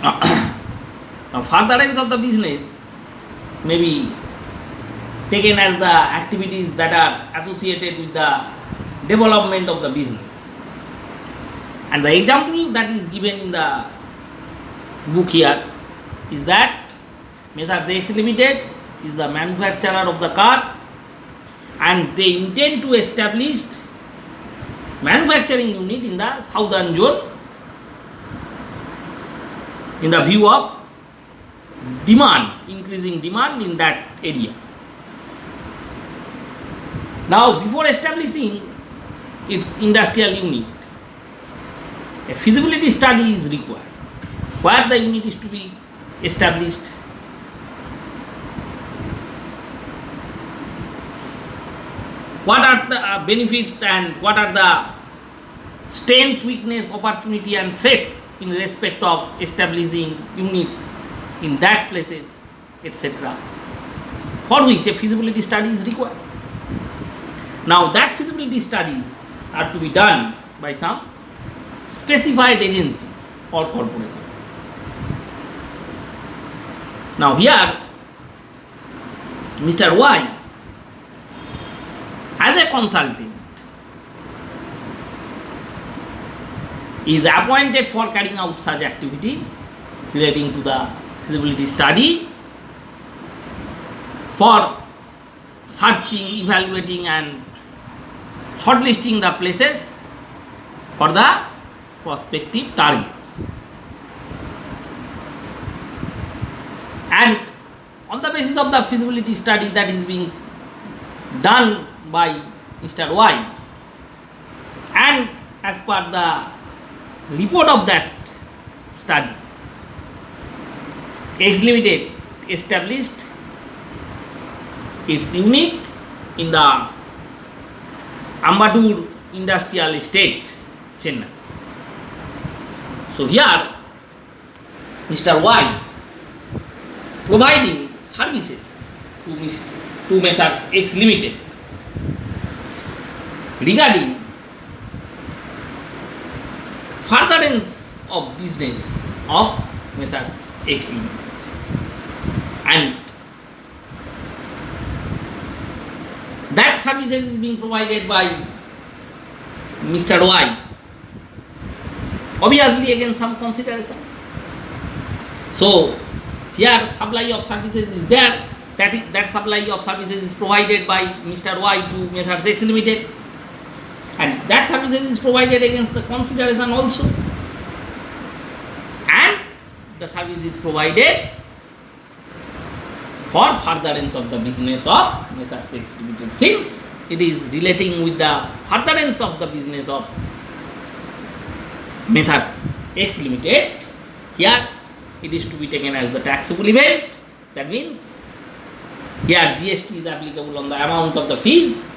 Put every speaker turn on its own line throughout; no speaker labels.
Now, furtherance of the business may be taken as the activities that are associated with the development of the business. And the example that is given in the book here is that Messrs. X Limited is the manufacturer of the car, and they intend to establish manufacturing unit in the southern zone in the view of demand, increasing demand in that area. Now, before establishing its industrial unit, a feasibility study is required where the unit is to be established, what are the benefits and what are the strength, weakness, opportunity and threats in respect of establishing units in that places, etc., for which a feasibility study is required. Now, that feasibility studies are to be done by some specified agencies or corporations. Now, here Mr. Y, as a consultant, is appointed for carrying out such activities relating to the feasibility study, for searching, evaluating and shortlisting the places for the prospective targets. And on the basis of the feasibility study that is being done by Mr. Y, and as per the report of that study, X Limited established its unit in the Ambattur Industrial Estate, Chennai. So here Mr. Y providing services to Messrs. X Limited regarding furtherance of business of Messrs. X Limited, and that services is being provided by Mr. Y, obviously again some consideration. So here supply of services is there, that supply of services is provided by Mr. Y to Messrs. X Limited, and that services is provided against the consideration also, and the service is provided for furtherance of the business of Messrs. X Limited. Since it is relating with the furtherance of the business of Messrs. X Limited, here it is to be taken as the taxable event. That means here GST is applicable on the amount of the fees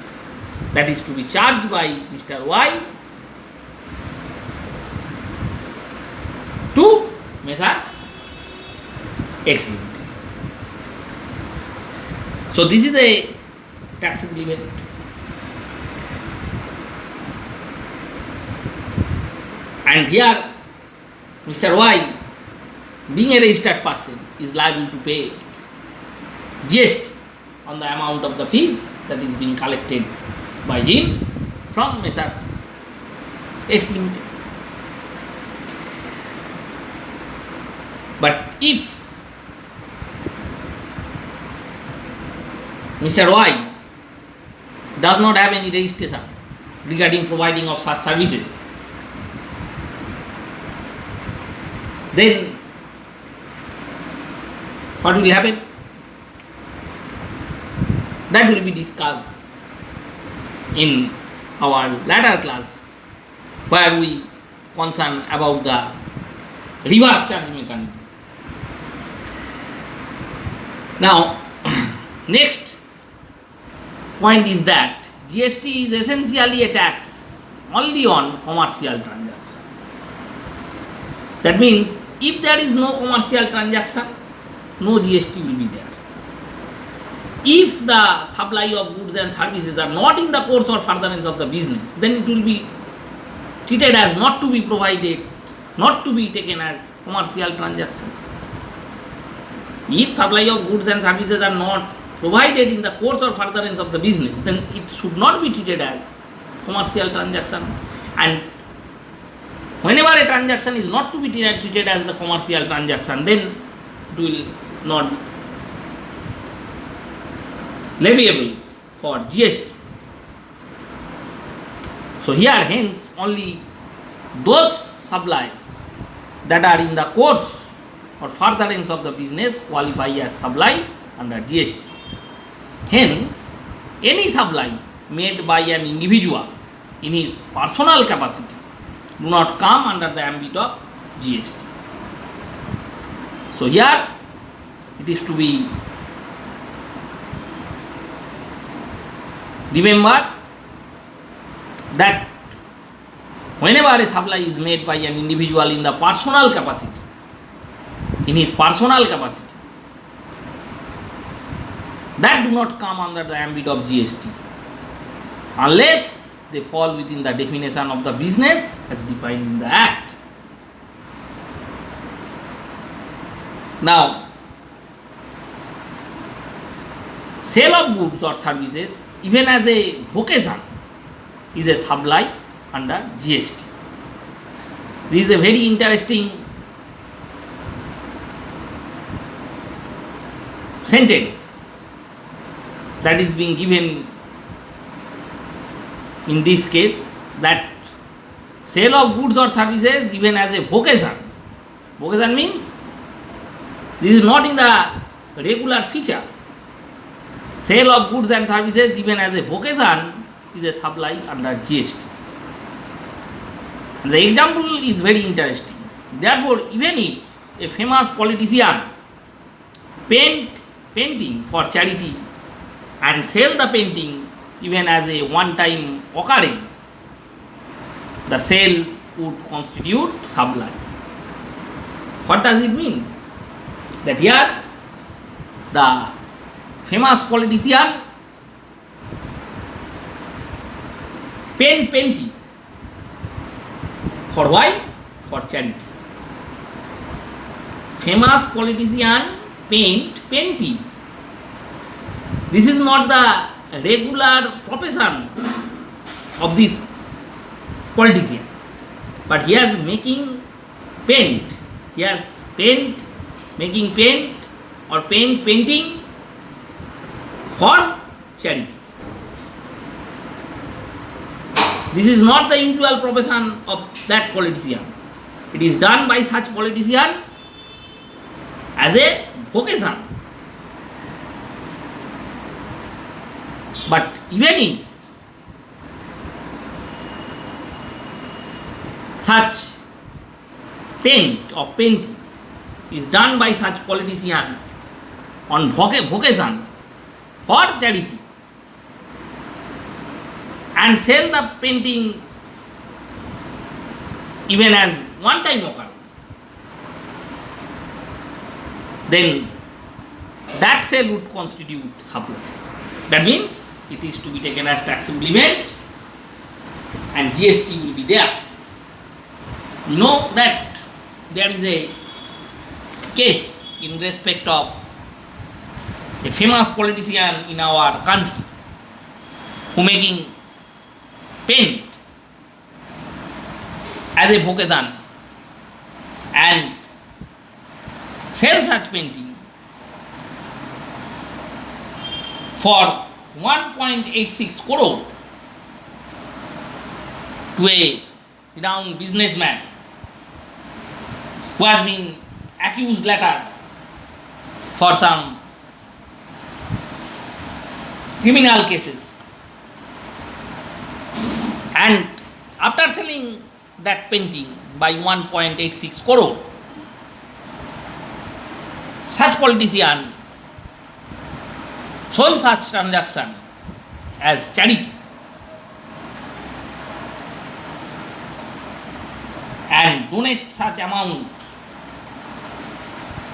that is to be charged by Mr. Y to Messrs. X Limited. So this is a taxable event. And here Mr. Y, being a registered person, is liable to pay GST on the amount of the fees that is being collected by him from Messrs. X Limited. But if Mr. Y does not have any registration regarding providing of such services, then what will happen? That will be discussed in our later class, where we concern about the reverse charge mechanism. Now, next point is that GST is essentially a tax only on commercial transaction. That means if there is no commercial transaction, no GST will be there. If the supply of goods and services are not in the course or furtherance of the business, then it will be treated as not to be provided, not to be taken as commercial transaction. If supply of goods and services are not provided in the course or furtherance of the business, then it should not be treated as commercial transaction. And whenever a transaction is not to be treated as the commercial transaction, then it will not leviable for GST. So here hence only those supplies that are in the course or furtherance of the business qualify as supply under GST. Hence, any supply made by an individual in his personal capacity do not come under the ambit of GST. So here it is to be remembered that whenever a supply is made by an individual in the personal capacity, in his personal capacity, that do not come under the ambit of GST unless they fall within the definition of the business as defined in the Act. Now, sale of goods or services even as a vocation is a supply under GST. This is a very interesting sentence that is being given in this case, that sale of goods or services even as a vocation. Vocation means this is not in the regular feature. Sale of goods and services even as a vocation is a supply under GST. And the example is very interesting. Therefore, even if a famous politician painting for charity and sell the painting even as a one-time occurrence, the sale would constitute supply. What does it mean? That here the famous politician painting for why? For charity. Famous politician painting. This is not the regular profession of this politician, but he is making paint. He has making paint or painting for charity. This is not the usual profession of that politician. It is done by such politician as a vocation. But even if such painting is done by such politician on vocation for charity and sell the painting even as one-time occurrence, then that sale would constitute supply. That means it is to be taken as taxable event and GST will be there. You know that there is a case in respect of a famous politician in our country who making paint as a vocation and sell such painting for 1.86 crore to a renowned businessman who has been accused later for some criminal cases. And after selling that painting by 1.86 crore, such politician sold such transaction as charity and donate such amount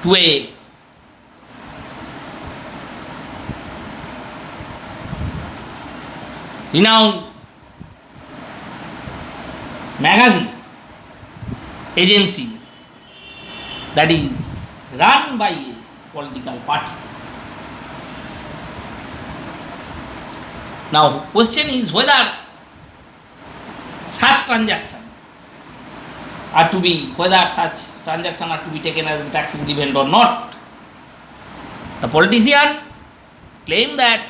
to a renowned magazine agencies that is run by a political party. Now, question is whether such transactions are to be taken as a taxable event or not. The politician claim that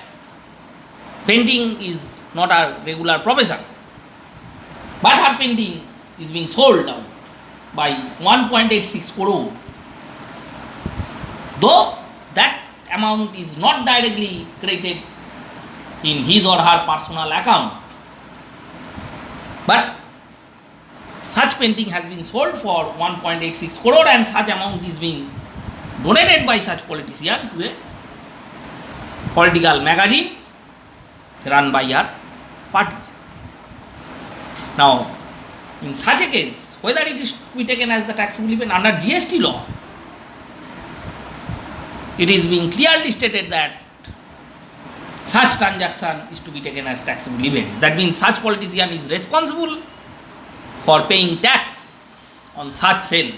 painting is not a regular profession, but her painting is being sold out by 1.86 crore. Though that amount is not directly credited in his or her personal account, but such painting has been sold for 1.86 crore and such amount is being donated by such politician to a political magazine run by her parties. Now, in such a case, whether it is to be taken as the taxable event under GST law, it is being clearly stated that such transaction is to be taken as taxable event. That means such politician is responsible for paying tax on such sale.